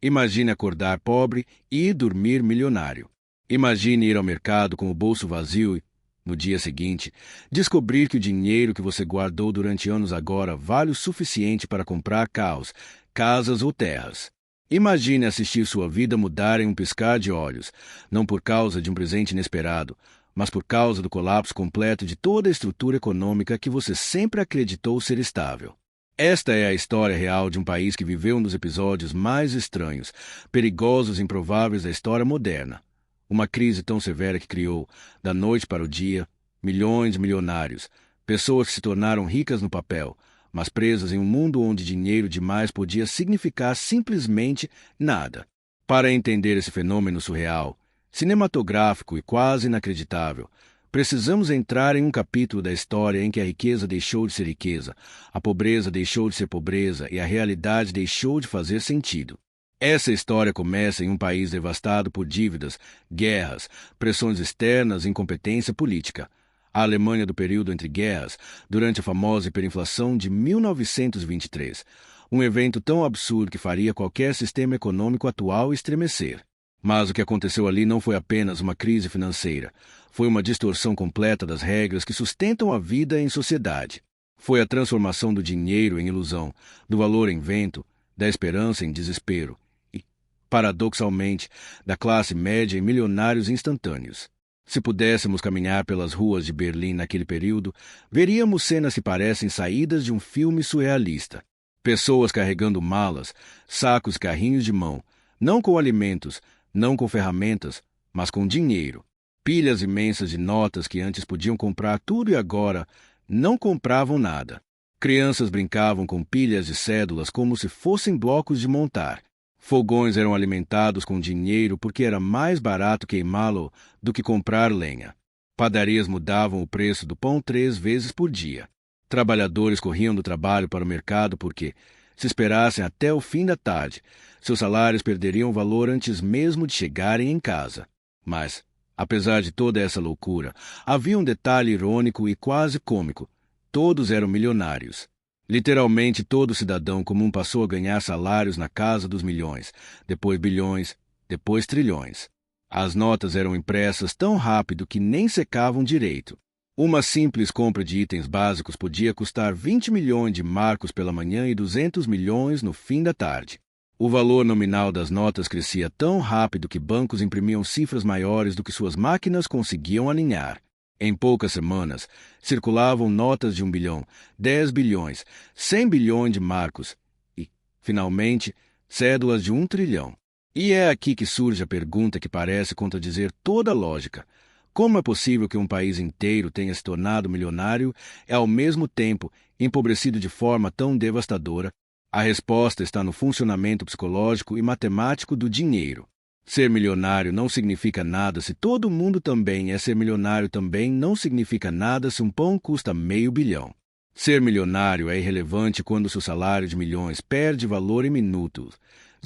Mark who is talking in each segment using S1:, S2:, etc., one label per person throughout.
S1: Imagine acordar pobre e dormir milionário. Imagine ir ao mercado com o bolso vazio e, no dia seguinte, descobrir que o dinheiro que você guardou durante anos agora vale o suficiente para comprar carros, casas ou terras. Imagine assistir sua vida mudar em um piscar de olhos, não por causa de um presente inesperado, mas por causa do colapso completo de toda a estrutura econômica que você sempre acreditou ser estável. Esta é a história real de um país que viveu um dos episódios mais estranhos, perigosos e improváveis da história moderna. Uma crise tão severa que criou, da noite para o dia, milhões de milionários, pessoas que se tornaram ricas no papel, mas presas em um mundo onde dinheiro demais podia significar simplesmente nada. Para entender esse fenômeno surreal, cinematográfico e quase inacreditável, precisamos entrar em um capítulo da história em que a riqueza deixou de ser riqueza, a pobreza deixou de ser pobreza e a realidade deixou de fazer sentido. Essa história começa em um país devastado por dívidas, guerras, pressões externas e incompetência política. A Alemanha do período entre guerras, durante a famosa hiperinflação de 1923, um evento tão absurdo que faria qualquer sistema econômico atual estremecer. Mas o que aconteceu ali não foi apenas uma crise financeira, foi uma distorção completa das regras que sustentam a vida em sociedade. Foi a transformação do dinheiro em ilusão, do valor em vento, da esperança em desespero e, paradoxalmente, da classe média em milionários instantâneos. Se pudéssemos caminhar pelas ruas de Berlim naquele período, veríamos cenas que parecem saídas de um filme surrealista. Pessoas carregando malas, sacos e carrinhos de mão, não com alimentos, não com ferramentas, mas com dinheiro. Pilhas imensas de notas que antes podiam comprar tudo e agora não compravam nada. Crianças brincavam com pilhas de cédulas como se fossem blocos de montar. Fogões eram alimentados com dinheiro porque era mais barato queimá-lo do que comprar lenha. Padarias mudavam o preço do pão 3 vezes por dia. Trabalhadores corriam do trabalho para o mercado porque, se esperassem até o fim da tarde, seus salários perderiam valor antes mesmo de chegarem em casa. Mas, apesar de toda essa loucura, havia um detalhe irônico e quase cômico. Todos eram milionários. Literalmente todo cidadão comum passou a ganhar salários na casa dos milhões, depois bilhões, depois trilhões. As notas eram impressas tão rápido que nem secavam direito. Uma simples compra de itens básicos podia custar 20 milhões de marcos pela manhã e 200 milhões no fim da tarde. O valor nominal das notas crescia tão rápido que bancos imprimiam cifras maiores do que suas máquinas conseguiam alinhar. Em poucas semanas, circulavam notas de 1 bilhão, 10 bilhões, 100 bilhões de marcos e, finalmente, cédulas de 1 trilhão. E é aqui que surge a pergunta que parece contradizer toda a lógica. Como é possível que um país inteiro tenha se tornado milionário e, ao mesmo tempo, empobrecido de forma tão devastadora? A resposta está no funcionamento psicológico e matemático do dinheiro. Ser milionário não significa nada se todo mundo também ser milionário também não significa nada se um pão custa meio bilhão. Ser milionário é irrelevante quando seu salário de milhões perde valor em minutos,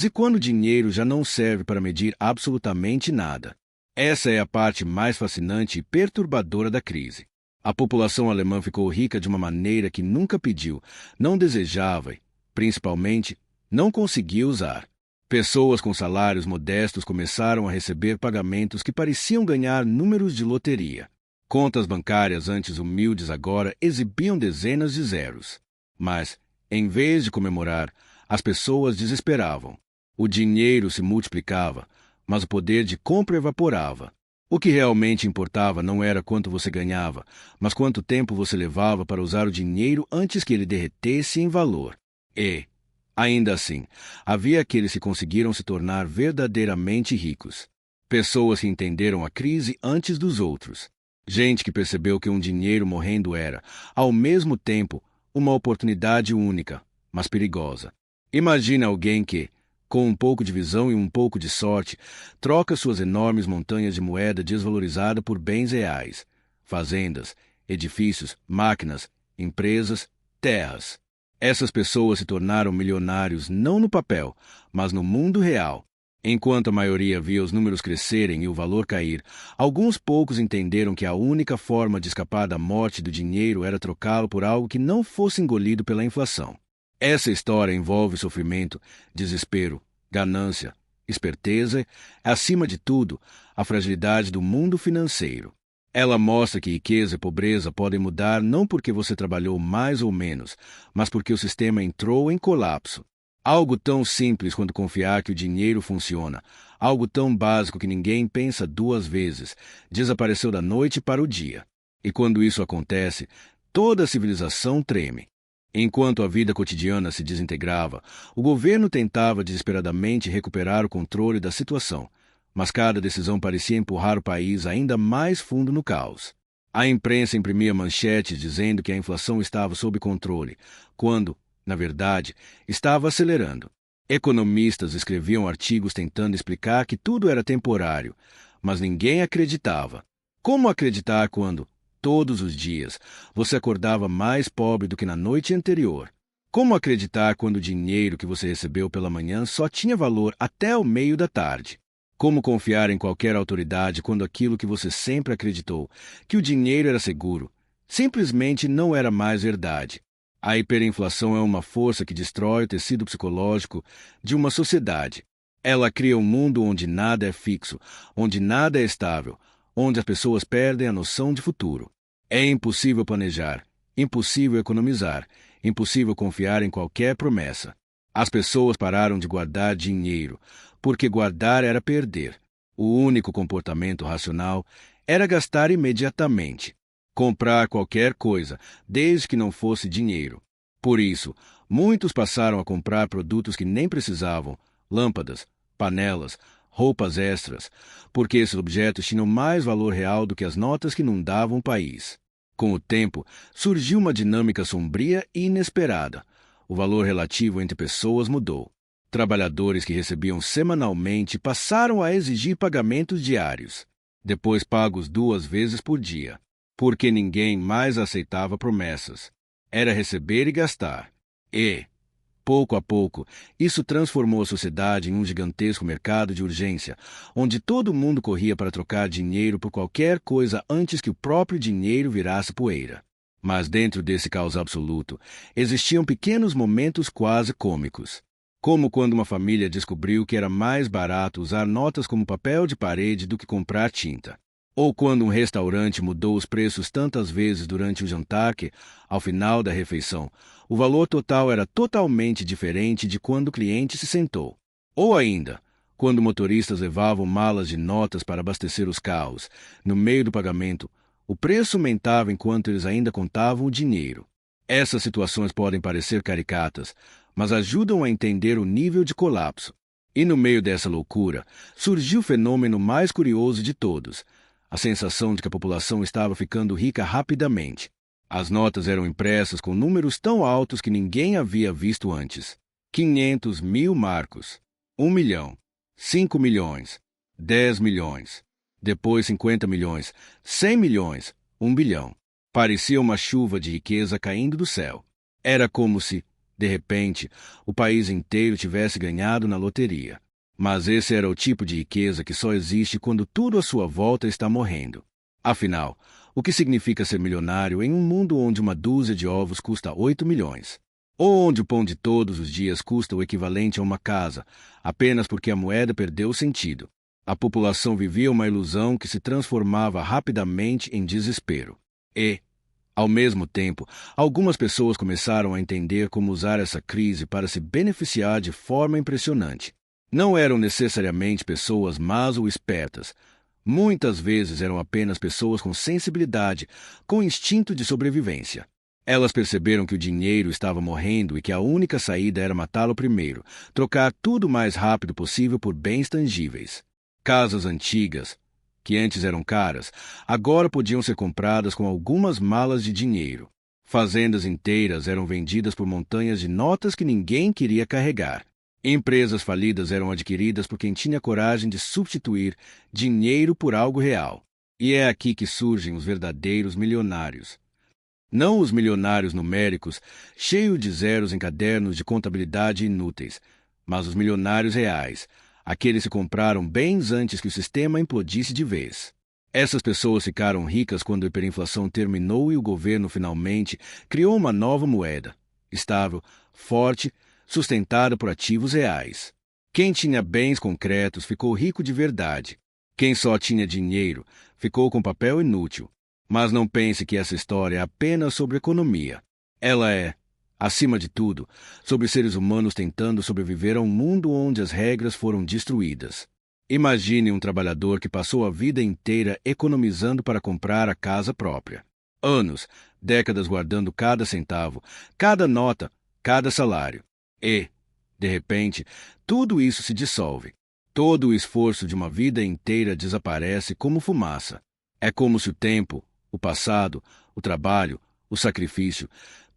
S1: e quando o dinheiro já não serve para medir absolutamente nada. Essa é a parte mais fascinante e perturbadora da crise. A população alemã ficou rica de uma maneira que nunca pediu, não desejava e, principalmente, não conseguia usar. Pessoas com salários modestos começaram a receber pagamentos que pareciam ganhar números de loteria. Contas bancárias antes humildes agora exibiam dezenas de zeros. Mas, em vez de comemorar, as pessoas desesperavam. O dinheiro se multiplicava, mas o poder de compra evaporava. O que realmente importava não era quanto você ganhava, mas quanto tempo você levava para usar o dinheiro antes que ele derretesse em valor. E, ainda assim, havia aqueles que conseguiram se tornar verdadeiramente ricos. Pessoas que entenderam a crise antes dos outros. Gente que percebeu que um dinheiro morrendo era, ao mesmo tempo, uma oportunidade única, mas perigosa. Imagine alguém que, com um pouco de visão e um pouco de sorte, troca suas enormes montanhas de moeda desvalorizada por bens reais, fazendas, edifícios, máquinas, empresas, terras. Essas pessoas se tornaram milionários não no papel, mas no mundo real. Enquanto a maioria via os números crescerem e o valor cair, alguns poucos entenderam que a única forma de escapar da morte do dinheiro era trocá-lo por algo que não fosse engolido pela inflação. Essa história envolve sofrimento, desespero, ganância, esperteza e, acima de tudo, a fragilidade do mundo financeiro. Ela mostra que riqueza e pobreza podem mudar não porque você trabalhou mais ou menos, mas porque o sistema entrou em colapso. Algo tão simples quanto confiar que o dinheiro funciona, algo tão básico que ninguém pensa duas vezes, desapareceu da noite para o dia. E quando isso acontece, toda a civilização treme. Enquanto a vida cotidiana se desintegrava, o governo tentava desesperadamente recuperar o controle da situação, mas cada decisão parecia empurrar o país ainda mais fundo no caos. A imprensa imprimia manchetes dizendo que a inflação estava sob controle, quando, na verdade, estava acelerando. Economistas escreviam artigos tentando explicar que tudo era temporário, mas ninguém acreditava. Como acreditar quando, todos os dias, você acordava mais pobre do que na noite anterior? Como acreditar quando o dinheiro que você recebeu pela manhã só tinha valor até o meio da tarde? Como confiar em qualquer autoridade quando aquilo que você sempre acreditou, que o dinheiro era seguro, simplesmente não era mais verdade? A hiperinflação é uma força que destrói o tecido psicológico de uma sociedade. Ela cria um mundo onde nada é fixo, onde nada é estável, onde as pessoas perdem a noção de futuro. É impossível planejar, impossível economizar, impossível confiar em qualquer promessa. As pessoas pararam de guardar dinheiro, porque guardar era perder. O único comportamento racional era gastar imediatamente. Comprar qualquer coisa, desde que não fosse dinheiro. Por isso, muitos passaram a comprar produtos que nem precisavam, lâmpadas, panelas, roupas extras, porque esses objetos tinham mais valor real do que as notas que inundavam o país. Com o tempo, surgiu uma dinâmica sombria e inesperada. O valor relativo entre pessoas mudou. Trabalhadores que recebiam semanalmente passaram a exigir pagamentos diários, depois pagos 2 vezes por dia, porque ninguém mais aceitava promessas. Era receber e gastar. E, pouco a pouco, isso transformou a sociedade em um gigantesco mercado de urgência, onde todo mundo corria para trocar dinheiro por qualquer coisa antes que o próprio dinheiro virasse poeira. Mas dentro desse caos absoluto, existiam pequenos momentos quase cômicos. Como quando uma família descobriu que era mais barato usar notas como papel de parede do que comprar tinta. Ou quando um restaurante mudou os preços tantas vezes durante o jantar que, ao final da refeição, o valor total era totalmente diferente de quando o cliente se sentou. Ou ainda, quando motoristas levavam malas de notas para abastecer os carros, no meio do pagamento, o preço aumentava enquanto eles ainda contavam o dinheiro. Essas situações podem parecer caricatas, mas ajudam a entender o nível de colapso. E no meio dessa loucura, surgiu o fenômeno mais curioso de todos, a sensação de que a população estava ficando rica rapidamente. As notas eram impressas com números tão altos que ninguém havia visto antes. 500 mil marcos, 1 milhão, 5 milhões, 10 milhões, depois 50 milhões, 100 milhões, 1 bilhão. Parecia uma chuva de riqueza caindo do céu. Era como se, de repente, o país inteiro tivesse ganhado na loteria. Mas esse era o tipo de riqueza que só existe quando tudo à sua volta está morrendo. Afinal, o que significa ser milionário em um mundo onde uma dúzia de ovos custa 8 milhões? Ou onde o pão de todos os dias custa o equivalente a uma casa, apenas porque a moeda perdeu o sentido? A população vivia uma ilusão que se transformava rapidamente em desespero. E, ao mesmo tempo, algumas pessoas começaram a entender como usar essa crise para se beneficiar de forma impressionante. Não eram necessariamente pessoas más ou espertas. Muitas vezes eram apenas pessoas com sensibilidade, com instinto de sobrevivência. Elas perceberam que o dinheiro estava morrendo e que a única saída era matá-lo primeiro, trocar tudo o mais rápido possível por bens tangíveis. Casas antigas, que antes eram caras, agora podiam ser compradas com algumas malas de dinheiro. Fazendas inteiras eram vendidas por montanhas de notas que ninguém queria carregar. Empresas falidas eram adquiridas por quem tinha coragem de substituir dinheiro por algo real. E é aqui que surgem os verdadeiros milionários. Não os milionários numéricos, cheios de zeros em cadernos de contabilidade inúteis, mas os milionários reais, aqueles que compraram bens antes que o sistema implodisse de vez. Essas pessoas ficaram ricas quando a hiperinflação terminou e o governo finalmente criou uma nova moeda, estável, forte, sustentada por ativos reais. Quem tinha bens concretos ficou rico de verdade. Quem só tinha dinheiro ficou com papel inútil. Mas não pense que essa história é apenas sobre economia. Ela é, acima de tudo, sobre seres humanos tentando sobreviver a um mundo onde as regras foram destruídas. Imagine um trabalhador que passou a vida inteira economizando para comprar a casa própria. Anos, décadas guardando cada centavo, cada nota, cada salário. E, de repente, tudo isso se dissolve. Todo o esforço de uma vida inteira desaparece como fumaça. É como se o tempo, o passado, o trabalho, o sacrifício,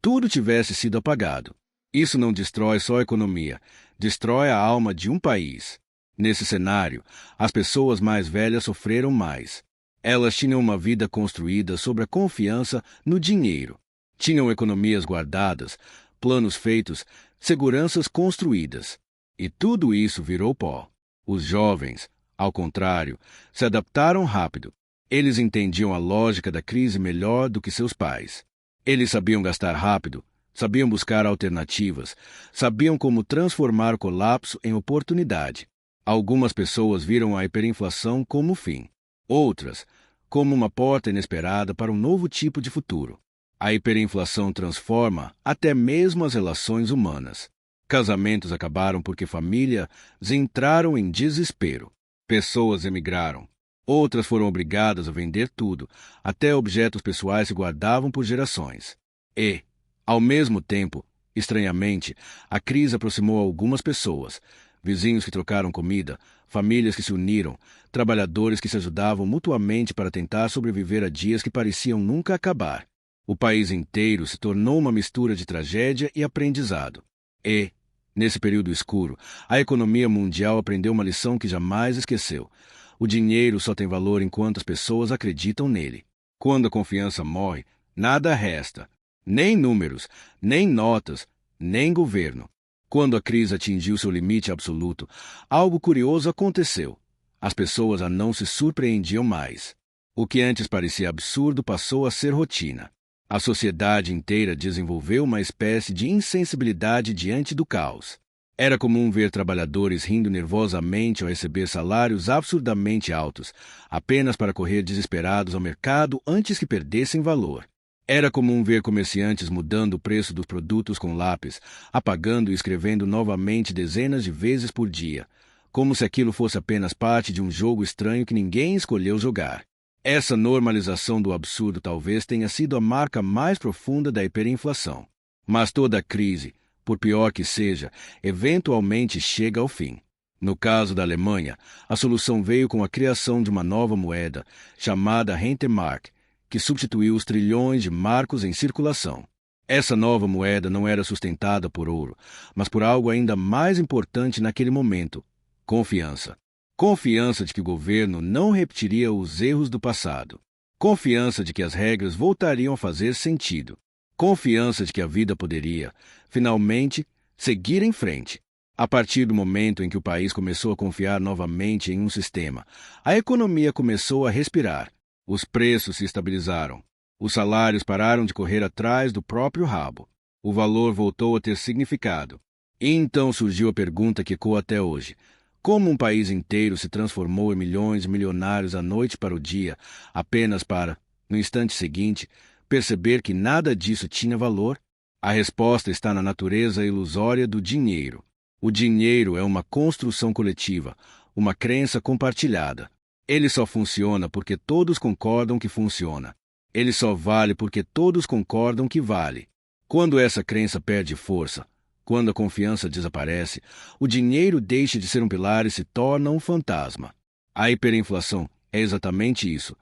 S1: tudo tivesse sido apagado. Isso não destrói só a economia, destrói a alma de um país. Nesse cenário, as pessoas mais velhas sofreram mais. Elas tinham uma vida construída sobre a confiança no dinheiro. Tinham economias guardadas, planos feitos, seguranças construídas. E tudo isso virou pó. Os jovens, ao contrário, se adaptaram rápido. Eles entendiam a lógica da crise melhor do que seus pais. Eles sabiam gastar rápido, sabiam buscar alternativas, sabiam como transformar o colapso em oportunidade. Algumas pessoas viram a hiperinflação como o fim. Outras, como uma porta inesperada para um novo tipo de futuro. A hiperinflação transforma até mesmo as relações humanas. Casamentos acabaram porque famílias entraram em desespero. Pessoas emigraram. Outras foram obrigadas a vender tudo, até objetos pessoais se guardavam por gerações. E, ao mesmo tempo, estranhamente, a crise aproximou algumas pessoas. Vizinhos que trocaram comida, famílias que se uniram, trabalhadores que se ajudavam mutuamente para tentar sobreviver a dias que pareciam nunca acabar. O país inteiro se tornou uma mistura de tragédia e aprendizado. E, nesse período escuro, a economia mundial aprendeu uma lição que jamais esqueceu. O dinheiro só tem valor enquanto as pessoas acreditam nele. Quando a confiança morre, nada resta. Nem números, nem notas, nem governo. Quando a crise atingiu seu limite absoluto, algo curioso aconteceu. As pessoas já não se surpreendiam mais. O que antes parecia absurdo passou a ser rotina. A sociedade inteira desenvolveu uma espécie de insensibilidade diante do caos. Era comum ver trabalhadores rindo nervosamente ao receber salários absurdamente altos, apenas para correr desesperados ao mercado antes que perdessem valor. Era comum ver comerciantes mudando o preço dos produtos com lápis, apagando e escrevendo novamente dezenas de vezes por dia, como se aquilo fosse apenas parte de um jogo estranho que ninguém escolheu jogar. Essa normalização do absurdo talvez tenha sido a marca mais profunda da hiperinflação. Mas toda crise, por pior que seja, eventualmente chega ao fim. No caso da Alemanha, a solução veio com a criação de uma nova moeda, chamada Rentenmark, que substituiu os trilhões de marcos em circulação. Essa nova moeda não era sustentada por ouro, mas por algo ainda mais importante naquele momento: confiança. Confiança de que o governo não repetiria os erros do passado. Confiança de que as regras voltariam a fazer sentido. Confiança de que a vida poderia, finalmente, seguir em frente. A partir do momento em que o país começou a confiar novamente em um sistema, a economia começou a respirar. Os preços se estabilizaram. Os salários pararam de correr atrás do próprio rabo. O valor voltou a ter significado. E então surgiu a pergunta que ecoa até hoje: como um país inteiro se transformou em milhões de milionários da noite para o dia, apenas para, no instante seguinte, perceber que nada disso tinha valor? A resposta está na natureza ilusória do dinheiro. O dinheiro é uma construção coletiva, uma crença compartilhada. Ele só funciona porque todos concordam que funciona. Ele só vale porque todos concordam que vale. Quando essa crença perde força, quando a confiança desaparece, o dinheiro deixa de ser um pilar e se torna um fantasma. A hiperinflação é exatamente isso,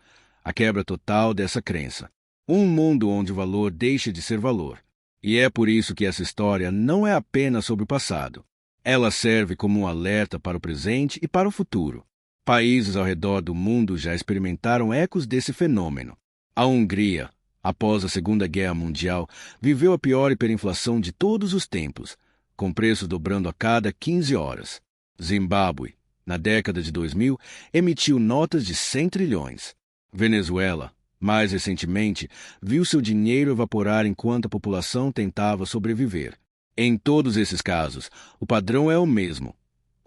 S1: a quebra total dessa crença. Um mundo onde o valor deixa de ser valor. E é por isso que essa história não é apenas sobre o passado. Ela serve como um alerta para o presente e para o futuro. Países ao redor do mundo já experimentaram ecos desse fenômeno. A Hungria, após a Segunda Guerra Mundial, viveu a pior hiperinflação de todos os tempos, com preços dobrando a cada 15 horas. Zimbábue, na década de 2000, emitiu notas de 100 trilhões. Venezuela, mais recentemente, viu seu dinheiro evaporar enquanto a população tentava sobreviver. Em todos esses casos, o padrão é o mesmo: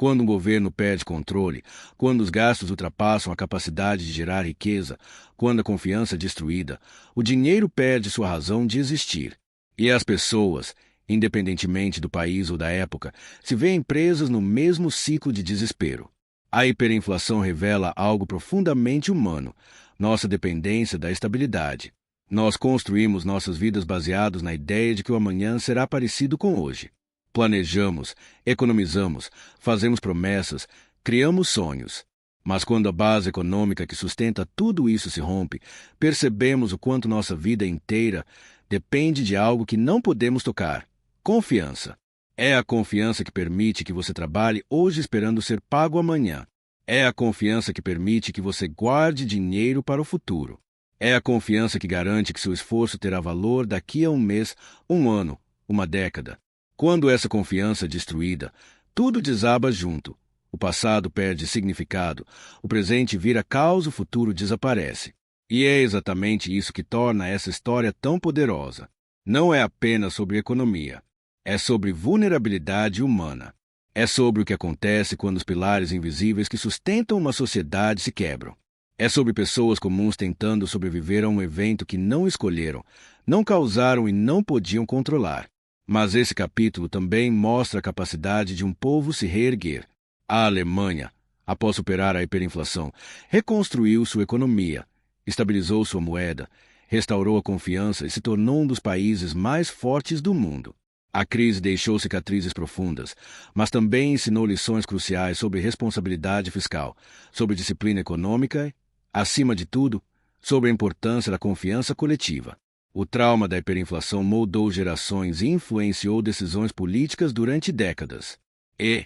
S1: Quando um governo perde controle, quando os gastos ultrapassam a capacidade de gerar riqueza, quando a confiança é destruída, o dinheiro perde sua razão de existir. E as pessoas, independentemente do país ou da época, se veem presas no mesmo ciclo de desespero. A hiperinflação revela algo profundamente humano, nossa dependência da estabilidade. Nós construímos nossas vidas baseados na ideia de que o amanhã será parecido com hoje. Planejamos, economizamos, fazemos promessas, criamos sonhos. Mas quando a base econômica que sustenta tudo isso se rompe, percebemos o quanto nossa vida inteira depende de algo que não podemos tocar: confiança. É a confiança que permite que você trabalhe hoje esperando ser pago amanhã. É a confiança que permite que você guarde dinheiro para o futuro. É a confiança que garante que seu esforço terá valor daqui a um mês, um ano, uma década. Quando essa confiança é destruída, tudo desaba junto. O passado perde significado, o presente vira caos, o futuro desaparece. E é exatamente isso que torna essa história tão poderosa. Não é apenas sobre economia. É sobre vulnerabilidade humana. É sobre o que acontece quando os pilares invisíveis que sustentam uma sociedade se quebram. É sobre pessoas comuns tentando sobreviver a um evento que não escolheram, não causaram e não podiam controlar. Mas esse capítulo também mostra a capacidade de um povo se reerguer. A Alemanha, após superar a hiperinflação, reconstruiu sua economia, estabilizou sua moeda, restaurou a confiança e se tornou um dos países mais fortes do mundo. A crise deixou cicatrizes profundas, mas também ensinou lições cruciais sobre responsabilidade fiscal, sobre disciplina econômica, acima de tudo, sobre a importância da confiança coletiva. O trauma da hiperinflação moldou gerações e influenciou decisões políticas durante décadas. E,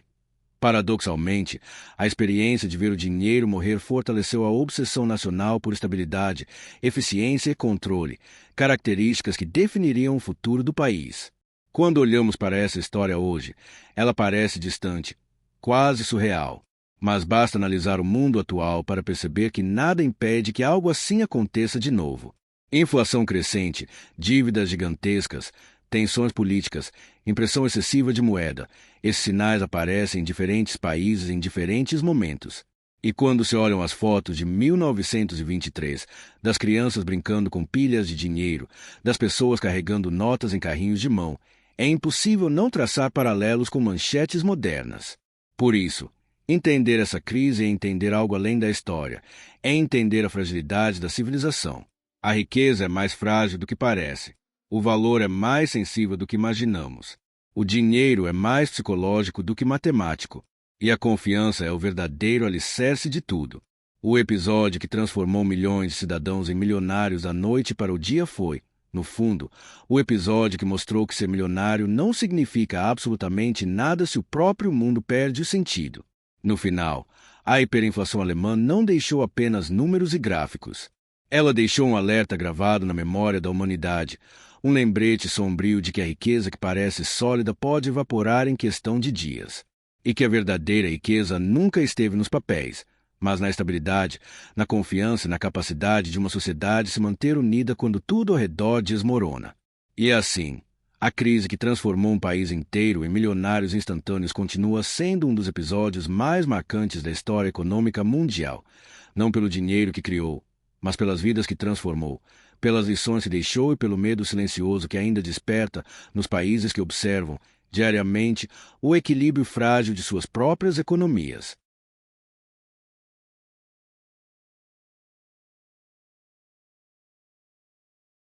S1: paradoxalmente, a experiência de ver o dinheiro morrer fortaleceu a obsessão nacional por estabilidade, eficiência e controle, características que definiriam o futuro do país. Quando olhamos para essa história hoje, ela parece distante, quase surreal. Mas basta analisar o mundo atual para perceber que nada impede que algo assim aconteça de novo. Inflação crescente, dívidas gigantescas, tensões políticas, impressão excessiva de moeda. Esses sinais aparecem em diferentes países em diferentes momentos. E quando se olham as fotos de 1923, das crianças brincando com pilhas de dinheiro, das pessoas carregando notas em carrinhos de mão, é impossível não traçar paralelos com manchetes modernas. Por isso, entender essa crise é entender algo além da história, é entender a fragilidade da civilização. A riqueza é mais frágil do que parece. O valor é mais sensível do que imaginamos. O dinheiro é mais psicológico do que matemático. E a confiança é o verdadeiro alicerce de tudo. O episódio que transformou milhões de cidadãos em milionários da noite para o dia foi, no fundo, o episódio que mostrou que ser milionário não significa absolutamente nada se o próprio mundo perde o sentido. No final, a hiperinflação alemã não deixou apenas números e gráficos. Ela deixou um alerta gravado na memória da humanidade, um lembrete sombrio de que a riqueza que parece sólida pode evaporar em questão de dias. E que a verdadeira riqueza nunca esteve nos papéis, mas na estabilidade, na confiança e na capacidade de uma sociedade se manter unida quando tudo ao redor desmorona. E assim, a crise que transformou um país inteiro em milionários instantâneos continua sendo um dos episódios mais marcantes da história econômica mundial, não pelo dinheiro que criou, mas pelas vidas que transformou, pelas lições que deixou e pelo medo silencioso que ainda desperta nos países que observam, diariamente, o equilíbrio frágil de suas próprias economias.